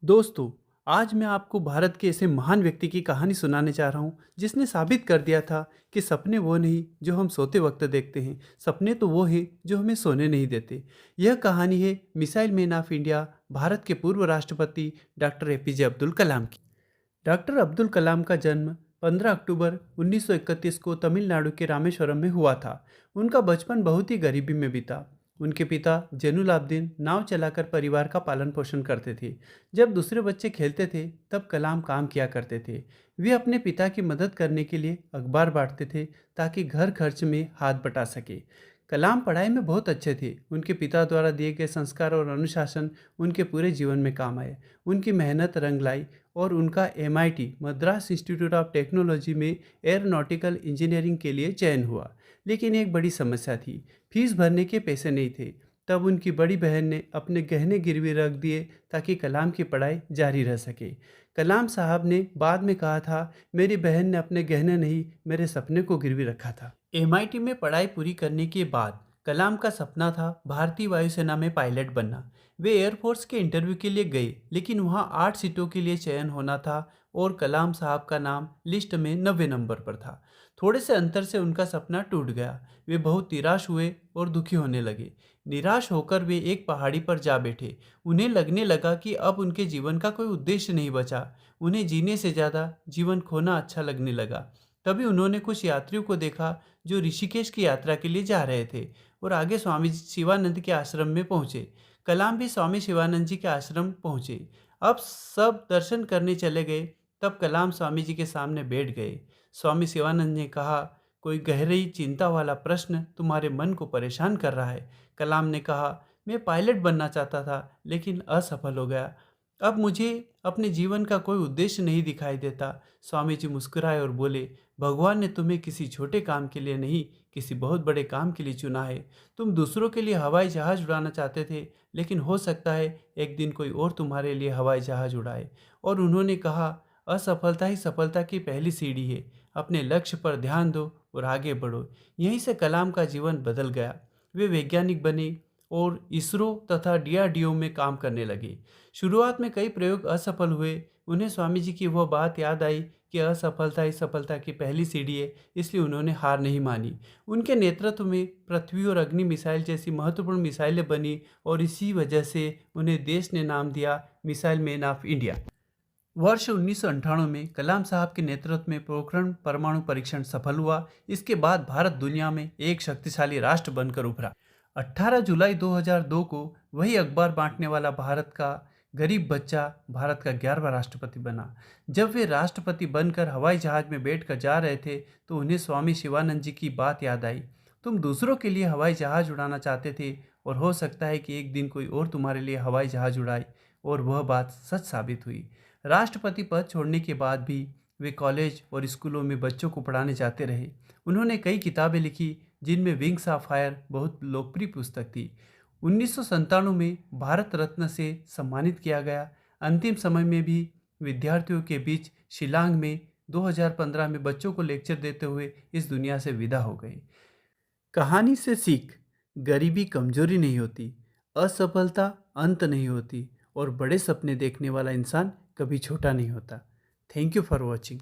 दोस्तों, आज मैं आपको भारत के ऐसे महान व्यक्ति की कहानी सुनाने जा रहा हूँ जिसने साबित कर दिया था कि सपने वो नहीं जो हम सोते वक्त देखते हैं। सपने तो वो हैं जो हमें सोने नहीं देते। यह कहानी है missile man of India, Bharat के पूर्व राष्ट्रपति डॉक्टर एपीजे अब्दुल कलाम की। डॉक्टर अब्दुल कलाम का जन्म 15 अक्टूबर 1931 को तमिलनाडु के रामेश्वरम में हुआ था। उनका बचपन बहुत ही गरीबी में बीता। उनके पिता जैनुलाब्दीन नाव चलाकर परिवार का पालन पोषण करते थे। जब दूसरे बच्चे खेलते थे तब कलाम काम किया करते थे। वे अपने पिता की मदद करने के लिए अखबार बांटते थे ताकि घर खर्च में हाथ बटा सके। कलाम पढ़ाई में बहुत अच्छे थे। उनके पिता द्वारा दिए गए संस्कार और अनुशासन उनके पूरे जीवन में काम आए। उनकी मेहनत रंग लाई और उनका MIT Madras institute of technology में एयरोनॉटिकल इंजीनियरिंग के लिए चयन हुआ। लेकिन एक बड़ी समस्या थी, फीस भरने के पैसे नहीं थे। तब उनकी बड़ी बहन ने अपने गहने गिरवी रख दिए ताकि कलाम की पढ़ाई जारी रह सके। कलाम साहब ने बाद में कहा था, मेरी बहन ने अपने गहने नहीं, मेरे सपने को गिरवी रखा था। एमआईटी में पढ़ाई पूरी करने के बाद कलाम का सपना था भारतीय वायुसेना में पायलट बनना। वे एयरफोर्स के इंटरव्यू के लिए गए, लेकिन वहां 8 सीटों के लिए चयन होना था और कलाम साहब का नाम लिस्ट में 90 नंबर पर था। थोड़े से अंतर से उनका सपना टूट गया। वे बहुत निराश हुए और दुखी होने लगे। निराश होकर वे एक पहाड़ी पर जा बैठे। उन्हें लगने लगा कि अब उनके जीवन का कोई उद्देश्य नहीं बचा। उन्हें जीने से ज़्यादा जीवन खोना अच्छा लगने लगा। तभी उन्होंने कुछ यात्रियों को देखा जो ऋषिकेश की यात्रा के लिए जा रहे थे और आगे स्वामी शिवानंद के आश्रम में पहुंचे। कलाम भी स्वामी शिवानंद जी के आश्रम पहुंचे। अब सब दर्शन करने चले गए। तब कलाम स्वामी जी के सामने बैठ गए। स्वामी शिवानंद ने कहा, कोई गहरी चिंता वाला प्रश्न तुम्हारे मन को परेशान कर रहा है। कलाम ने कहा, मैं पायलट बनना चाहता था लेकिन असफल हो गया। अब मुझे अपने जीवन का कोई उद्देश्य नहीं दिखाई देता। स्वामी जी मुस्कुराए और बोले, भगवान ने तुम्हें किसी छोटे काम के लिए नहीं, किसी बहुत बड़े काम के लिए चुना है। तुम दूसरों के लिए हवाई जहाज उड़ाना चाहते थे, लेकिन हो सकता है एक दिन कोई और तुम्हारे लिए हवाई जहाज उड़ाए। और उन्होंने कहा, असफलता ही सफलता की पहली सीढ़ी है। अपने लक्ष्य पर ध्यान दो और आगे बढ़ो। यहीं से कलाम का जीवन बदल गया। वे वैज्ञानिक बने और इसरो तथा डीआरडीओ में काम करने लगे। शुरुआत में कई प्रयोग असफल हुए। उन्हें स्वामी जी की वह बात याद आई कि असफलता ही सफलता की पहली सीढ़ी है, इसलिए उन्होंने हार नहीं मानी। उनके नेतृत्व में पृथ्वी और अग्नि मिसाइल जैसी महत्वपूर्ण मिसाइलें बनी और इसी वजह से उन्हें देश ने नाम दिया मिसाइल मैन ऑफ इंडिया। वर्ष 1998 में कलाम साहब के नेतृत्व में पोखरण परमाणु परीक्षण सफल हुआ। इसके बाद भारत दुनिया में एक शक्तिशाली राष्ट्र बनकर उभरा। 18 जुलाई 2002 को वही अखबार बांटने वाला भारत का गरीब बच्चा भारत का 11वां राष्ट्रपति बना। जब वे राष्ट्रपति बनकर हवाई जहाज में बैठकर जा रहे थे तो उन्हें स्वामी शिवानंद जी की बात याद आई। तुम दूसरों के लिए हवाई जहाज उड़ाना चाहते थे और हो सकता है कि एक दिन कोई और तुम्हारे लिए हवाई जहाज उड़ाए। और वह बात सच साबित हुई। राष्ट्रपति पद छोड़ने के बाद भी वे कॉलेज और स्कूलों में बच्चों को पढ़ाने जाते रहे। उन्होंने कई किताबें लिखी जिनमें विंग्स ऑफ फायर बहुत लोकप्रिय पुस्तक थी। 1997 में भारत रत्न से सम्मानित किया गया। अंतिम समय में भी विद्यार्थियों के बीच शिलांग में 2015 में बच्चों को लेक्चर देते हुए इस दुनिया से विदा हो गए। कहानी से सीख, गरीबी कमजोरी नहीं होती, असफलता अंत नहीं होती और बड़े सपने देखने वाला इंसान कभी छोटा नहीं होता। Thank you for watching.